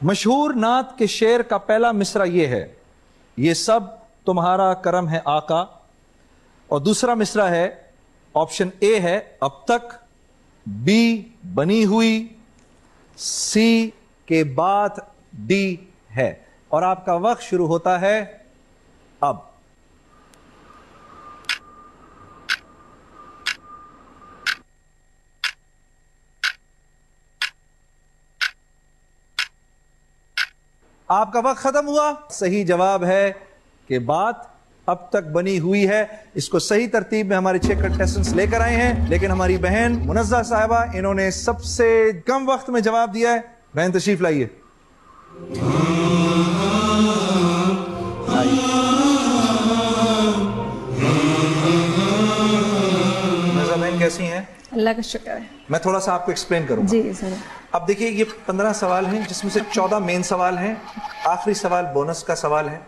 مشہور نعت کے شعر کا پہلا مصرع یہ ہے، یہ سب تمہارا کرم ہے آقا، اور دوسرا مصرع ہے، آپشن اے ہے اب تک، بی بنی ہوئی، سی کے بعد ڈی ہے، اور آپ کا وقت شروع ہوتا ہے اب۔ آپ کا وقت ختم ہوا۔ صحیح جواب ہے کہ بات اب تک بنی ہوئی ہے۔ اس کو صحیح ترتیب میں ہمارے 6 کنٹیسٹنٹس لے کر آئے ہیں، لیکن ہماری بہن منزہ صاحبہ انہوں نے سب سے کم وقت میں جواب دیا ہے۔ بہن تشریف لائیے۔ منزہ بہن کیسی ہیں؟ اللہ کا شکر ہے۔ میں تھوڑا سا آپ کو ایکسپلین کروں گا۔ جی سر۔ اب دیکھیے یہ 15 سوال ہیں، جس میں سے 14 مین سوال ہیں، آخری سوال بونس کا سوال ہے۔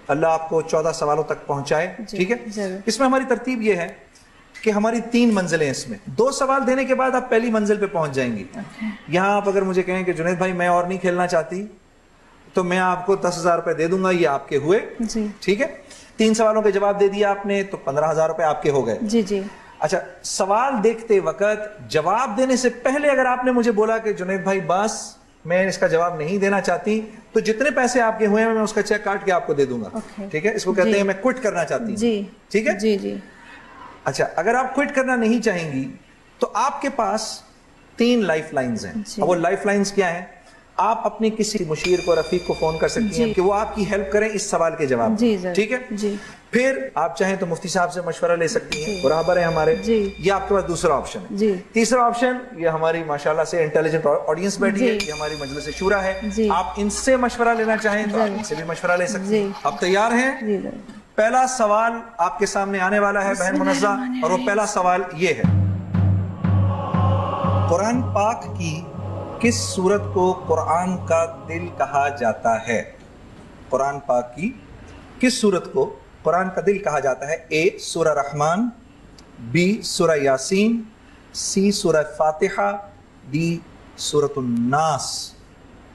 اللہ آپ کو 14 سوالوں تک پہنچائے، ٹھیک ہے؟ اس میں ہماری ترتیب یہ ہے کہ ہماری 3 منزلیں اس میں، 2 سوال دینے کے بعد آپ پہلی منزل پہ پہنچ جائیں گی۔ یہاں آپ اگر مجھے کہیں کہ جنید بھائی میں اور نہیں کھیلنا چاہتی، تو میں آپ کو 10,000 روپے دے دوں گا، یہ آپ کے ہوئے، ٹھیک ہے؟ 3 سوالوں کے جواب دے دیا آپ نے تو 15,000 روپے آپ کے ہو گئے۔ جی جی۔ اچھا، سوال دیکھتے وقت جواب دینے سے پہلے اگر آپ نے مجھے بولا کہ جنید بھائی بس میں اس کا جواب نہیں دینا چاہتی، تو جتنے پیسے آپ کے ہوئے ہیں میں اس کا چیک کاٹ کے آپ کو دے دوں گا، ٹھیک ہے؟ اس کو کہتے ہیں میں کوئٹ کرنا چاہتی ہوں، ٹھیک ہے؟ جی جی۔ اچھا، اگر آپ کوئٹ کرنا نہیں چاہیں گی تو آپ کے پاس 3 لائف لائنز ہیں۔ اب وہ لائف لائنز کیا ہیں؟ آپ اپنے کسی مشیر کو، رفیق کو فون کر سکتی ہیں کہ وہ آپ کی ہیلپ کریں اس سوال کے جواب میں، ٹھیک ہے؟ جی۔ پھر آپ چاہیں تو مفتی صاحب سے مشورہ لے سکتی ہیں، برابر ہیں ہمارے، یہ آپ کے پاس دوسرا آپشن ہے۔ تیسرا آپشن، یہ ہماری ماشاءاللہ سے انٹیلیجنٹ آڈینس بیٹھی ہے، یہ ہماری مجلس شورا ہے، آپ ان سے مشورہ لینا چاہیں تو آپ ان سے بھی مشورہ لے سکتے ہیں۔ آپ تیار ہیں؟ پہلا سوال آپ کے سامنے آنے والا ہے بہن منزہ، اور وہ پہلا سوال یہ ہے، قرآن پاک کی کس سورت کو قرآن کا دل کہا جاتا ہے؟ قرآن پاک کی کس سورت کو قرآن کا دل کہا جاتا ہے؟ اے سورہ رحمان، بی سورہ یاسین، سی سورہ فاتحہ، ڈی سورۃ الناس۔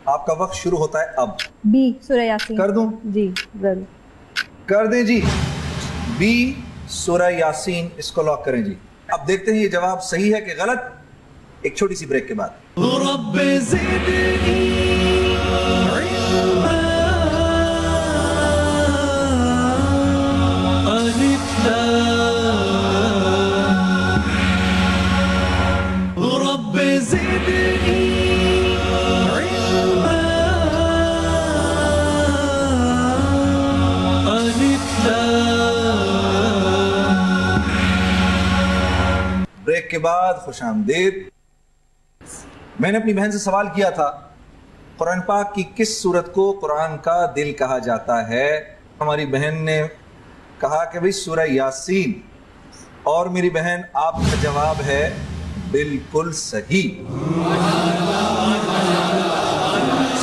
آپ کا وقت شروع ہوتا ہے اب۔ بی سورہ یاسین کر دوں؟ جی ضرور کر دیں جی، بی سورہ یاسین، اس کو لاک کریں جی۔ اب دیکھتے ہیں یہ جواب صحیح ہے کہ غلط، ایک چھوٹی سی بریک کے بعد۔ رب زدنی علما الف رب زدنی علما الف بریک کے بعد خوش آمدید۔ میں نے اپنی بہن سے سوال کیا تھا قرآن پاک کی کس سورت کو قرآن کا دل کہا جاتا ہے؟ ہماری بہن نے کہا کہ بھئی سورہ یاسین، اور میری بہن آپ کا جواب ہے بالکل صحیح،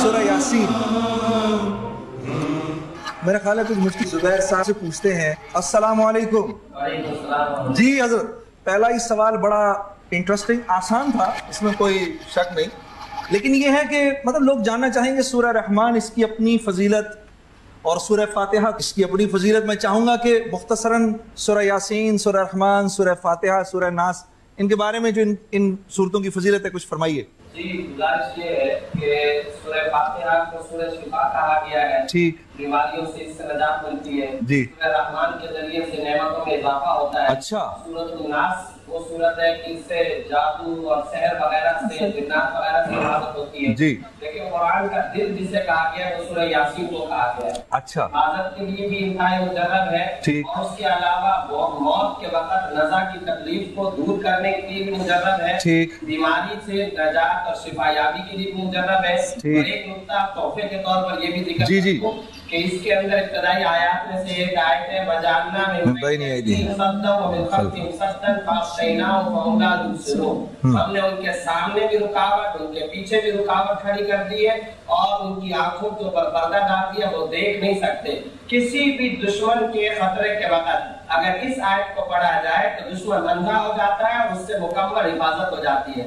سورہ یاسین۔ میرا خیال ہے کچھ مفتی زبیر صاحب سے پوچھتے ہیں۔ السلام علیکم۔ جی حضرت، پہلا ہی سوال بڑا انٹرسٹنگ، آسان تھا، اس میں کوئی شک نہیں، لیکن یہ ہے کہ مطلب لوگ جاننا چاہیں گے سورہ رحمان اس کی اپنی فضیلت اور سورہ فاتحہ اس کی اپنی فضیلت۔ میں چاہوں گا کہ مختصراً سورہ یاسین، سورہ رحمان، سورہ فاتحہ، سورہ ناس، ان کے بارے میں جو ان سورتوں کی فضیلت ہے کچھ فرمائیے۔ جی، گزارش یہ ہے کہ سورہ فاتحہ کو سورہ شفا کہا گیا ہے، ٹھیک، بیماریوں سے اس سے نجات ملتی ہے۔ جی، سورہ رحمان کے ذریعے سے نعمتوں میں اضافہ ہوتا ہے۔ اچھا، سورۃ الناس وہ سورت ہے کہ اس سے جادو اور سحر وغیرہ سے، جنات وغیرہ سے حفاظت ہوتی ہے۔ جی، لیکن قرآن کا دل جسے کہا گیا ہے وہ سورہ یاسین کو کہا گیا ہے۔ اچھا، حفاظت کے لیے بھی انتہائی مجرب ہے، ٹھیک، اور اس کے علاوہ موت کے وقت نزا کی تکلیف کو دور کرنے کے لیے بھی مجرب ہے، ٹھیک، بیماری سے نجات اور شفا یابی کے لیے بھی مجرب ہے۔ اور ایک نقطہ تحفے کے طور پر یہ بھی ذکر کروں کہ اس کے اندر ابتدائی آیات میں سے ایک آیت ہے وَجَعَلْنَا مِن بَيْنِ أَيْدِيهِمْ سَدًّا وَمِن خَلْفِهِمْ سَدًّا فَأَغْشَيْنَاهُمْ فَهُمْ لَا يُبْصِرُونَ۔ ہم نے ان کے سامنے بھی رکاوٹ، ان کے پیچھے بھی رکاوٹ کھڑی کر دی ہے، اور ان کی آنکھوں کے اوپر پردہ ڈال دیا، وہ دیکھ نہیں سکتے۔ کسی بھی دشمن کے خطرے کے وقت اگر اس آیت کو پڑھا جائے تو دشمن اندھا ہو جاتا ہے اور اس سے مکمل حفاظت ہو جاتی ہے۔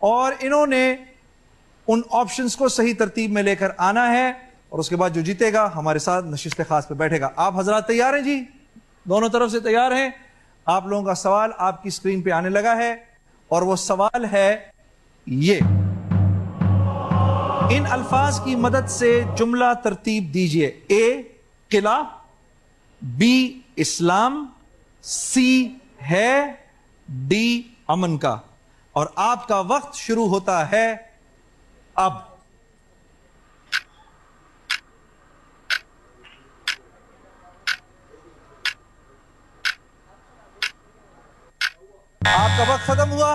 اور انہوں نے ان آپشنز کو صحیح ترتیب میں لے کر آنا ہے اور اس کے بعد جو جیتے گا ہمارے ساتھ نشست خاص پہ بیٹھے گا. آپ حضرات تیار ہیں جی؟ دونوں طرف سے تیار ہیں؟ آپ لوگوں کا سوال آپ کی اسکرین پہ آنے لگا ہے اور وہ سوال ہے یہ: ان الفاظ کی مدد سے جملہ ترتیب دیجئے. اے قلعہ، بی اسلام، سی ہے، ڈی امن کا. اور آپ کا وقت شروع ہوتا ہے اب. آپ کا وقت ختم ہوا.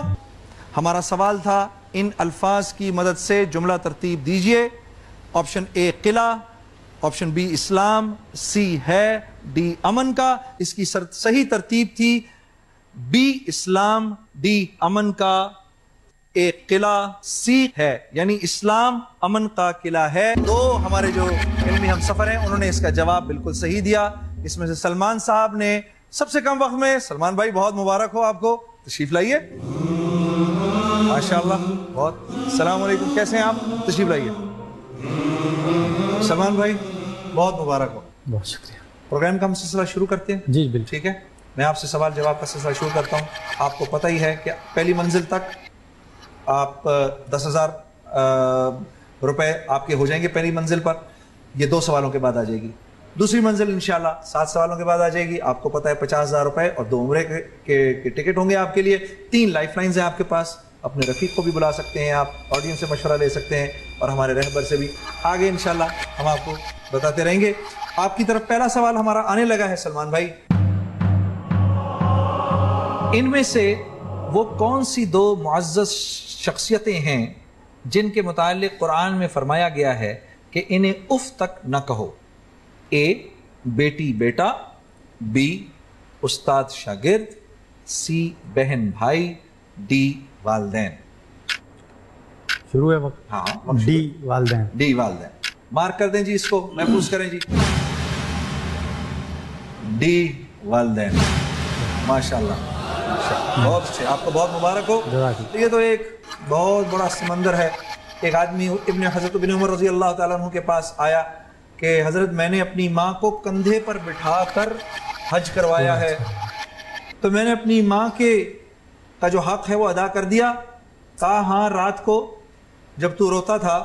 ہمارا سوال تھا ان الفاظ کی مدد سے جملہ ترتیب دیجئے. آپشن اے قلعہ، آپشن بی اسلام، سی ہے، ڈی امن کا. اس کی صحیح ترتیب تھی بی اسلام، ڈی امن کا، اے قلعہ، سی ہے. یعنی اسلام امن کا قلعہ ہے. دو ہمارے جو علمی ہم سفر ہیں انہوں نے اس کا جواب بالکل صحیح دیا. اس میں سے سلمان صاحب نے سب سے کم وقت میں. سلمان بھائی بہت مبارک ہو آپ کو، تشریف لائیے. ماشاءاللہ بہت. السلام علیکم، کیسے ہیں آپ؟ تشریف لائیے. سلمان بھائی بہت مبارک ہو. بہت شکریہ. پروگرام کا ہم سلسلہ شروع کرتے ہیں. جی بالکل. ٹھیک ہے، میں آپ سے سوال جواب کا سلسلہ شروع کرتا ہوں. آپ کو پتہ ہی ہے کہ پہلی منزل تک آپ 10,000 روپے آپ کے ہو جائیں گے پہلی منزل پر. یہ 2 سوالوں کے بعد آ جائے گی. دوسری منزل انشاءاللہ 7 سوالوں کے بعد آ جائے گی. آپ کو پتہ ہے 50,000 روپے اور 2 عمرے کے ٹکٹ ہوں گے آپ کے لیے. 3 لائف لائنز ہیں آپ کے پاس. اپنے رفیق کو بھی بلا سکتے ہیں آپ، آڈینس سے مشورہ لے سکتے ہیں اور ہمارے رہبر سے بھی. آگے انشاءاللہ ہم آپ کو بتاتے رہیں گے. آپ کی طرف پہلا سوال ہمارا آنے لگا ہے سلمان بھائی. ان میں سے وہ کون سی 2 معزز شخصیتیں ہیں جن کے متعلق قرآن میں فرمایا گیا ہے کہ انہیں اف تک نہ کہو؟ اے بیٹی بیٹا، بی استاد شاگرد، سی بہن بھائی، ڈی والدین. شروع ہے وقت. ہاں ڈی والدین. ڈی والدین. مارک کر دیں جی، اس کو محفوظ کریں جی. ڈی والدین. ماشاءاللہ بہت اچھے، آپ کو بہت مبارک ہو. یہ تو ایک بہت بڑا سمندر ہے. ایک آدمی حضرت ابن عمر رضی اللہ تعالیٰ عنہ کے پاس آیا کہ حضرت میں نے اپنی ماں کو کندھے پر بٹھا کر حج کروایا ہے، تو میں نے اپنی ماں کا جو حق ہے وہ ادا کر دیا. کہا ہاں، رات کو جب تو روتا تھا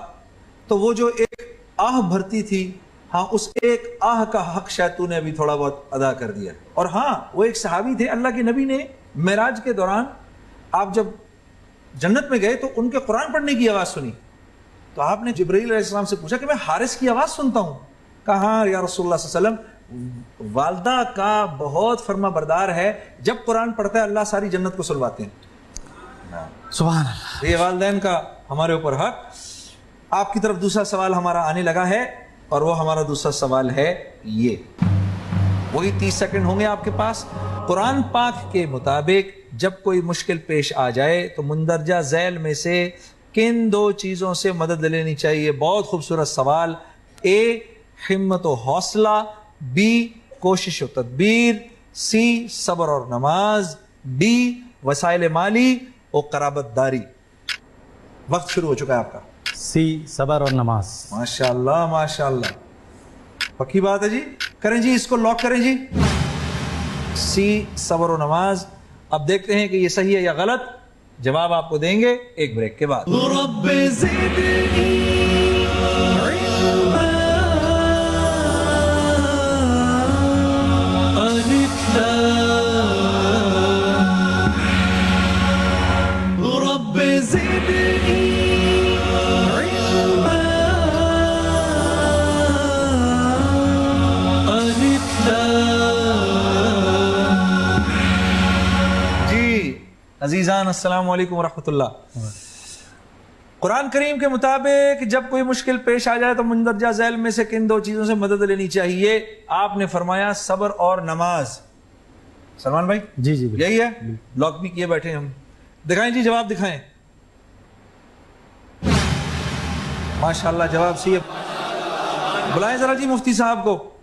تو وہ جو ایک آہ بھرتی تھی، ہاں اس ایک آہ کا حق شاید تو نے ابھی تھوڑا بہت ادا کر دیا. اور ہاں وہ ایک صحابی تھے، اللہ کے نبی نے معراج کے دوران آپ جب جنت میں گئے تو ان کے قرآن پڑھنے کی آواز سنی، تو آپ نے جبرائیل علیہ السلام سے پوچھا کہ میں حارث کی آواز سنتا ہوں. کہا ہاں یا رسول اللہ صلی اللہ علیہ وسلم، والدہ کا بہت فرما بردار ہے، جب قرآن پڑھتا ہے اللہ ساری جنت کو سلواتے ہیں. سبحان اللہ. یہ والدین کا ہمارے اوپر حق. آپ کی طرف دوسرا سوال ہمارا آنے لگا ہے اور وہ ہمارا دوسرا سوال ہے یہ. وہی 30 سیکنڈ ہوں گے آپ کے پاس. قرآن پاک کے مطابق جب کوئی مشکل پیش آ جائے تو مندرجہ ذیل میں سے کن 2 چیزوں سے مدد لینی چاہیے؟ بہت خوبصورت سوال. اے ہمت و حوصلہ، بی کوشش و تدبیر، سی صبر اور نماز، ڈی وسائل مالی اور قرابت داری. وقت شروع ہو چکا ہے آپ کا. سی صبر اور نماز. ماشاءاللہ ماشاءاللہ، پکی بات ہے جی. کریں جی، اس کو لاک کریں جی. سی صبر و نماز. اب دیکھتے ہیں کہ یہ صحیح ہے یا غلط. جواب آپ کو دیں گے ایک بریک کے بعد. عزیزان السلام علیکم ورحمۃ اللہ. قرآن کریم کے مطابق جب کوئی مشکل پیش آ جائے تو مندرجہ ذیل میں سے کن 2 چیزوں سے مدد لینی چاہیے؟ آپ نے فرمایا صبر اور نماز. سلمان بھائی جی جی یہی ہے. لاک بھی کیے بیٹھے ہم. دکھائیں جی، جواب دکھائیں. ماشاءاللہ جواب صحیح ہے. بلائیں ذرا جی مفتی صاحب کو.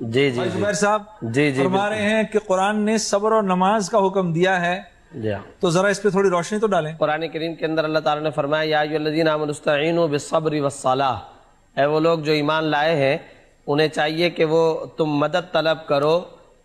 جی جی زبیر صاحب جی جی فرما رہے ہیں کہ قرآن نے صبر اور نماز کا حکم دیا ہے، جی. تو ذرا اس پہ تھوڑی روشنی تو ڈالیں. قرآن کریم کے اندر اللہ تعالیٰ نے فرمایا یا ایھا الذین آمنوا استعینوا بالصبر والصلاۃ. اے وہ لوگ جو ایمان لائے ہیں انہیں چاہیے کہ وہ تم مدد طلب کرو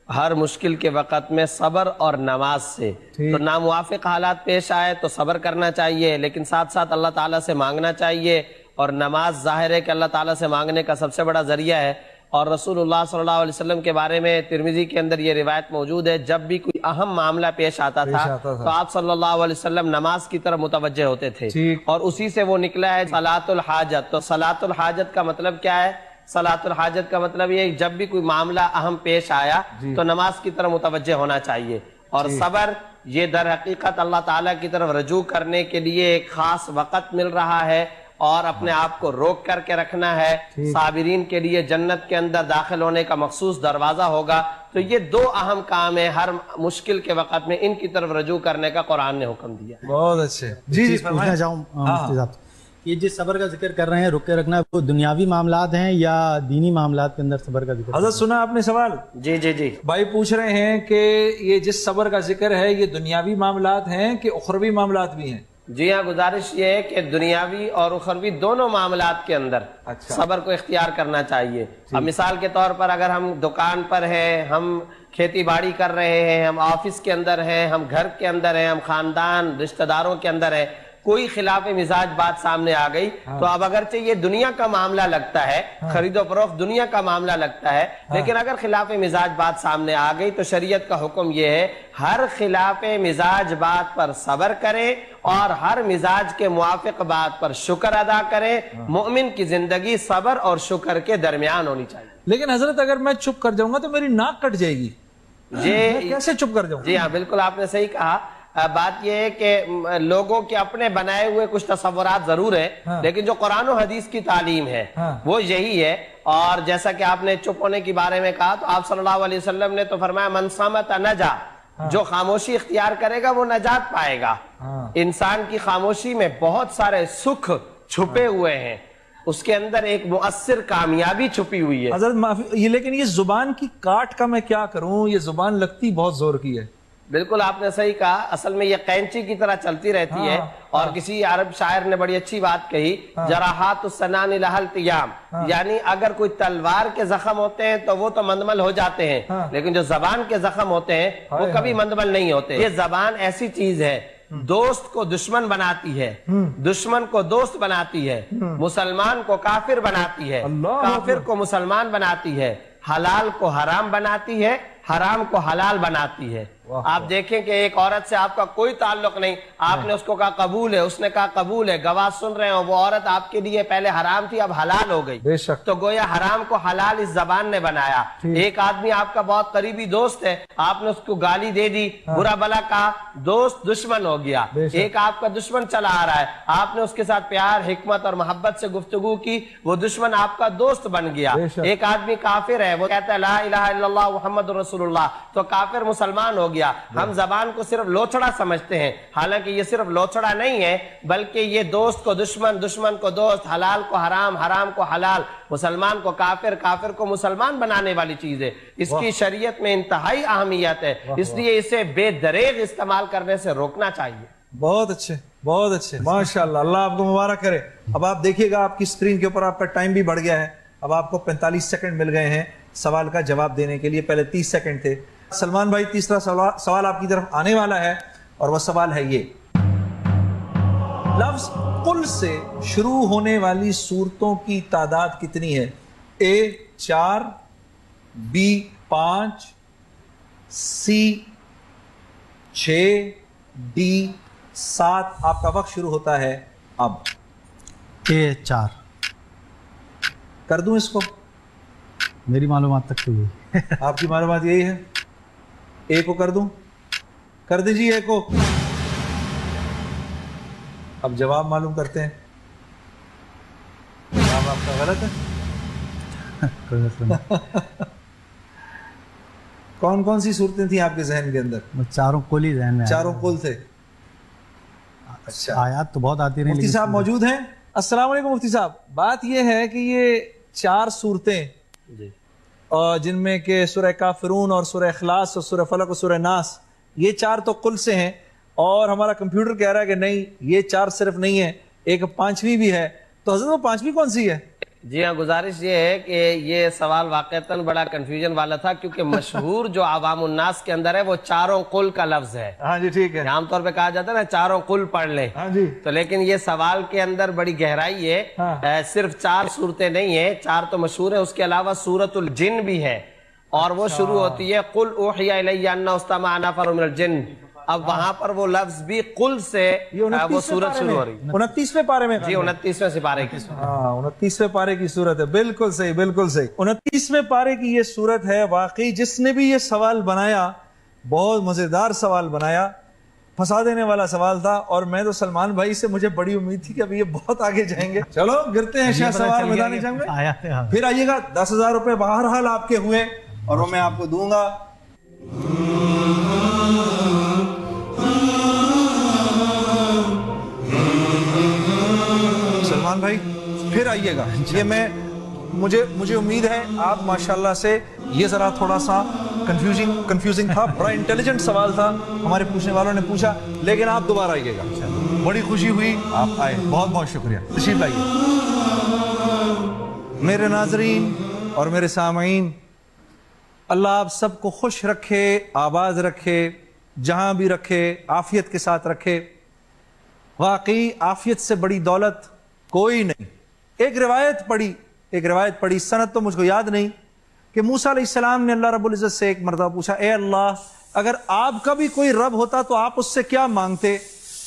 ہر مشکل کے وقت میں صبر اور نماز سے. تو ناموافق حالات پیش آئے تو صبر کرنا چاہیے، لیکن ساتھ ساتھ اللہ تعالیٰ سے مانگنا چاہیے. اور نماز ظاہر ہے کہ اللہ تعالیٰ سے مانگنے کا سب سے بڑا ذریعہ ہے. اور رسول اللہ صلی اللہ علیہ وسلم کے بارے میں ترمذی کے اندر یہ روایت موجود ہے، جب بھی کوئی اہم معاملہ پیش آتا تھا تو آپ صلی اللہ علیہ وسلم نماز کی طرف متوجہ ہوتے تھے، اور اسی سے وہ نکلا ہے صلاۃ الحاجت. تو صلاۃ الحاجت کا مطلب کیا ہے؟ صلاۃ الحاجت کا مطلب یہ جب بھی کوئی معاملہ اہم پیش آیا تو نماز کی طرف متوجہ ہونا چاہیے. اور صبر یہ در حقیقت اللہ تعالیٰ کی طرف رجوع کرنے کے لیے ایک خاص وقت مل رہا ہے اور اپنے آپ کو روک کر کے رکھنا ہے. صابرین کے لیے جنت کے اندر داخل ہونے کا مخصوص دروازہ ہوگا. تو یہ دو اہم کام ہیں ہر مشکل کے وقت میں، ان کی طرف رجوع کرنے کا قرآن نے حکم دیا. بہت اچھے. جی جی پوچھنا چاہوں مفتی صاحب، یہ جس صبر کا ذکر کر رہے ہیں رک کے رکھنا، وہ دنیاوی معاملات ہیں یا دینی معاملات کے اندر صبر کا ذکر؟ حضرت سنا آپ نے سوال؟ جی جی جی. بھائی پوچھ رہے ہیں کہ یہ جس صبر کا ذکر ہے یہ دنیاوی معاملات ہیں کہ اخروی معاملات بھی ہیں؟ جی ہاں، گزارش یہ ہے کہ دنیاوی اور اخروی دونوں معاملات کے اندر صبر کو اختیار کرنا چاہیے. اب مثال کے طور پر اگر ہم دکان پر ہیں، ہم کھیتی باڑی کر رہے ہیں، ہم آفس کے اندر ہیں، ہم گھر کے اندر ہیں، ہم خاندان رشتہ داروں کے اندر ہیں، کوئی خلاف مزاج بات سامنے آ گئی تو اب اگرچہ یہ دنیا کا معاملہ لگتا ہے، خرید و فروخت دنیا کا معاملہ لگتا ہے، لیکن اگر خلاف مزاج بات سامنے آ گئی تو شریعت کا حکم یہ ہے ہر خلاف مزاج بات پر صبر کریں اور ہر مزاج کے موافق بات پر شکر ادا کریں. مومن کی زندگی صبر اور شکر کے درمیان ہونی چاہیے. لیکن حضرت اگر میں چپ کر جاؤں گا تو میری ناک کٹ جائے گی، کیسے چپ کر جاؤں؟ جی ہاں بالکل آپ نے صحیح کہا. بات یہ ہے کہ لوگوں کے اپنے بنائے ہوئے کچھ تصورات ضرور ہیں، لیکن جو قرآن و حدیث کی تعلیم ہے وہ یہی ہے. اور جیسا کہ آپ نے چپ ہونے کے بارے میں کہا تو آپ صلی اللہ علیہ وسلم نے تو فرمایا من صمت نجا، جو خاموشی اختیار کرے گا وہ نجات پائے گا. انسان کی خاموشی میں بہت سارے سکھ چھپے ہوئے ہیں، اس کے اندر ایک مؤثر کامیابی چھپی ہوئی ہے. حضرت معافی، لیکن یہ زبان کی کاٹ کا میں کیا کروں؟ یہ زبان لگتی بہت زور کی ہے. بالکل آپ نے صحیح کہا، اصل میں یہ قینچی کی طرح چلتی رہتی ہے. اور کسی عرب شاعر نے بڑی اچھی بات کہی، جراحات السنان لہا التیام، یعنی اگر کوئی تلوار کے زخم ہوتے ہیں تو وہ تو مندمل ہو جاتے ہیں، لیکن جو زبان کے زخم ہوتے ہیں وہ کبھی مندمل نہیں ہوتے. یہ زبان ایسی چیز ہے، دوست کو دشمن بناتی ہے، دشمن کو دوست بناتی ہے، مسلمان کو کافر بناتی ہے، کافر کو مسلمان بناتی ہے، حلال کو حرام بناتی ہے، حرام کو حلال بناتی ہے. آپ دیکھیں کہ ایک عورت سے آپ کا کوئی تعلق نہیں، آپ نے اس کو کہا قبول ہے، اس نے کہا قبول ہے، گواہ سن رہے ہوں، وہ عورت آپ کے لیے پہلے حرام تھی اب حلال ہو گئی. بے شک. تو گویا حرام کو حلال اس زبان نے بنایا. ایک آدمی آپ کا بہت قریبی دوست ہے، آپ نے اس کو گالی دے دی، برا بلا کہا، دوست دشمن ہو گیا. ایک آپ کا دشمن چلا آ رہا ہے، آپ نے اس کے ساتھ پیار حکمت اور محبت سے گفتگو کی، وہ دشمن آپ کا دوست بن گیا. ایک آدمی کافر ہے، وہ کہتا ہے لا الہ الا اللہ محمد رسول اللہ، تو کافر مسلمان ہو گیا. ہم زبان کو صرف لوچڑا سمجھتے ہیں، حالانکہ یہ صرف لوچڑا نہیں ہے بلکہ یہ دوست کو دشمن، دشمن کو دوست، حلال کو حرام، حرام کو حلال، مسلمان کو کافر، کافر کو مسلمان بنانے والی چیز ہے. اس کی شریعت میں انتہائی اہمیت ہے، اس لیے اسے بے دریغ استعمال کرنے سے روکنا چاہیے. بہت اچھے، بہت اچھے، ماشاءاللہ، اللہ آپ کو مبارک کرے. اب آپ دیکھیے گا آپ کی اسکرین کے اوپر آپ کا ٹائم بھی بڑھ گیا ہے. اب آپ کو 45 سیکنڈ مل گئے ہیں سوال کا جواب دینے کے لیے، پہلے 30 سیکنڈ تھے. سلمان بھائی تیسرا سوال آپ کی طرف آنے والا ہے اور وہ سوال ہے یہ، لفظ قل سے شروع ہونے والی صورتوں کی تعداد کتنی ہے؟ اے 4، بی 5، سی 6، ڈی 7. آپ کا وقت شروع ہوتا ہے اب. اے 4. کر دوں اس کو؟ میری معلومات تک تو یہ آپ کی معلومات یہی ہے؟ اے کو کر دوں؟ کر دیجیے اے کو. اب جواب معلوم کرتے ہیں. جواب آپ کا غلط ہے. کوئی مسئلہ نہیں. کون کون سی صورتیں تھیں آپ کے ذہن کے اندر؟ وہ چاروں کل ہی ذہن میں چاروں کل تھے. آیات تو بہت آتی رہی. مفتی صاحب موجود ہیں؟ السلام علیکم مفتی صاحب. بات یہ ہے کہ یہ 4 صورتیں جن میں کہ سورہ کافرون اور سورہ اخلاص اور سورہ فلق اور سورہ ناس، یہ 4 تو قل سے ہیں، اور ہمارا کمپیوٹر کہہ رہا ہے کہ نہیں یہ 4 صرف نہیں ہیں، ایک 5ویں بھی ہے. تو حضرت وہ 5ویں کون سی ہے؟ جی ہاں، گزارش یہ ہے کہ یہ سوال واقعتاً بڑا کنفیوژن والا تھا، کیونکہ مشہور جو عوام الناس کے اندر ہے وہ 4 قل کا لفظ ہے. ہاں جی ٹھیک ہے. عام طور پہ کہا جاتا ہے نا 4 قل پڑھ لیں. ہاں جی. تو لیکن یہ سوال کے اندر بڑی گہرائی ہے. صرف 4 صورتیں نہیں ہیں، 4 تو مشہور ہیں، اس کے علاوہ سورۃ الجن بھی ہے، اور وہ شروع ہوتی ہے قل اوحی الی انہ استمع نفر من الجن. اب وہاں پر وہ لفظ بھی قل سے وہ سورت شروع ہو رہی ہے. 29ویں پارے میں. جی 29ویں سپارے کی. ہاں 29ویں پارے کی صورت ہے. بالکل صحیح بالکل صحیح. 29ویں پارے کی یہ صورت ہے. واقعی جس نے بھی یہ سوال بنایا بہت مزیدار سوال بنایا، پھنسا دینے والا سوال تھا، اور میں تو سلمان بھائی سے مجھے بڑی امید تھی کہ اب یہ بہت آگے جائیں گے. چلو گرتے ہیں شاہ سوار میدان جنگ میں. پھر آئیے گا. 10,000 روپے بہرحال آپ کے ہوئے اور وہ میں آپ کو دوں گا. سلمان بھائی پھر آئیے گا. یہ مجھے امید ہے آپ ماشاءاللہ سے، یہ ذرا تھوڑا سا کنفیوزنگ تھا، بڑا انٹیلیجنٹ سوال تھا ہمارے پوچھنے والوں نے پوچھا، لیکن آپ دوبارہ آئیے گا. بڑی خوشی ہوئی آپ آئے. بہت بہت شکریہ. تشریف لائیے. میرے ناظرین اور میرے سامعین، اللہ آپ سب کو خوش رکھے، آباد رکھے، جہاں بھی رکھے عافیت کے ساتھ رکھے. واقعی عافیت سے بڑی دولت کوئی نہیں. ایک روایت پڑھی، سند تو مجھ کو یاد نہیں، کہ موسیٰ علیہ السلام نے اللہ رب العزت سے ایک مرتبہ پوچھا، اے اللہ اگر آپ کا بھی کوئی رب ہوتا تو آپ اس سے کیا مانگتے؟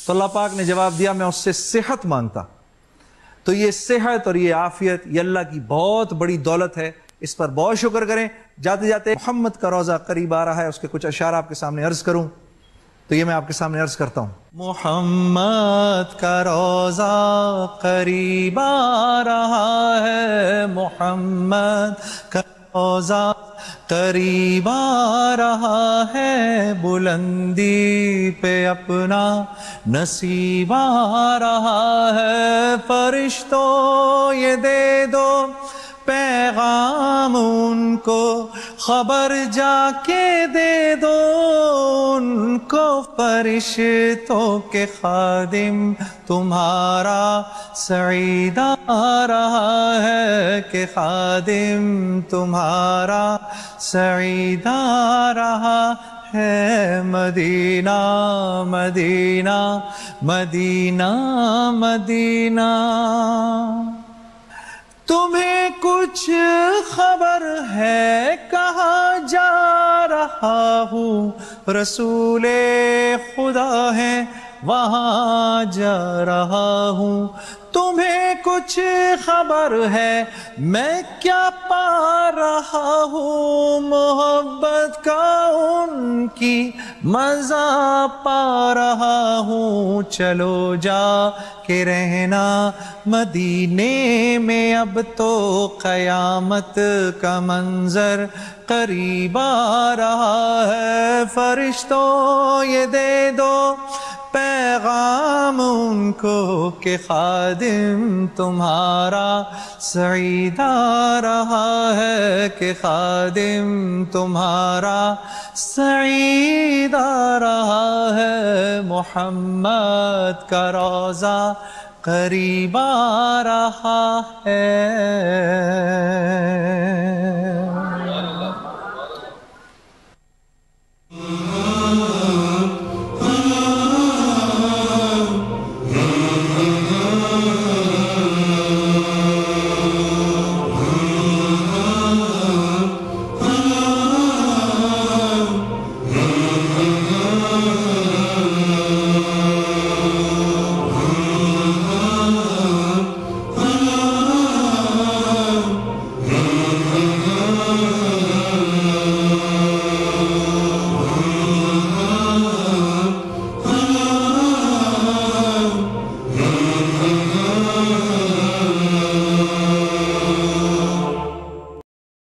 تو اللہ پاک نے جواب دیا، میں اس سے صحت مانگتا. تو یہ صحت اور یہ عافیت یہ اللہ کی بہت بڑی دولت ہے، اس پر بہت شکر کریں. جاتے جاتے محمد کا روزہ قریب آ رہا ہے، اس کے کچھ اشعار آپ کے سامنے عرض کروں، تو یہ میں آپ کے سامنے عرض کرتا ہوں. محمد کا روزہ قریب آ رہا ہے، محمد کا روزہ قریب آ رہا ہے، بلندی پہ اپنا نصیب آ رہا ہے. فرشتوں یہ دے دو پیغام ان کو، خبر جا کے دے دو ان کو، فرشتوں کے خادم تمہارا سعید آ رہا ہے، کہ خادم تمہارا سعید آ رہا ہے. مدینہ مدینہ مدینہ مدینہ. تمہیں کچھ خبر ہے کہاں جا رہا ہوں؟ رسول خدا ہے وہاں جا رہا ہوں. تمہیں کچھ خبر ہے میں کیا پا رہا ہوں؟ محبت کا ان کی مزہ پا رہا ہوں. چلو جا کے رہنا مدینے میں، اب تو قیامت کا منظر قریب آ رہا ہے. فرشتوں یہ دے دو پیغام ان کو، کہ خادم تمہارا سعید آ رہا ہے، کہ خادم تمہارا سعید آ رہا ہے. محمد کا روزہ قریب آ رہا ہے.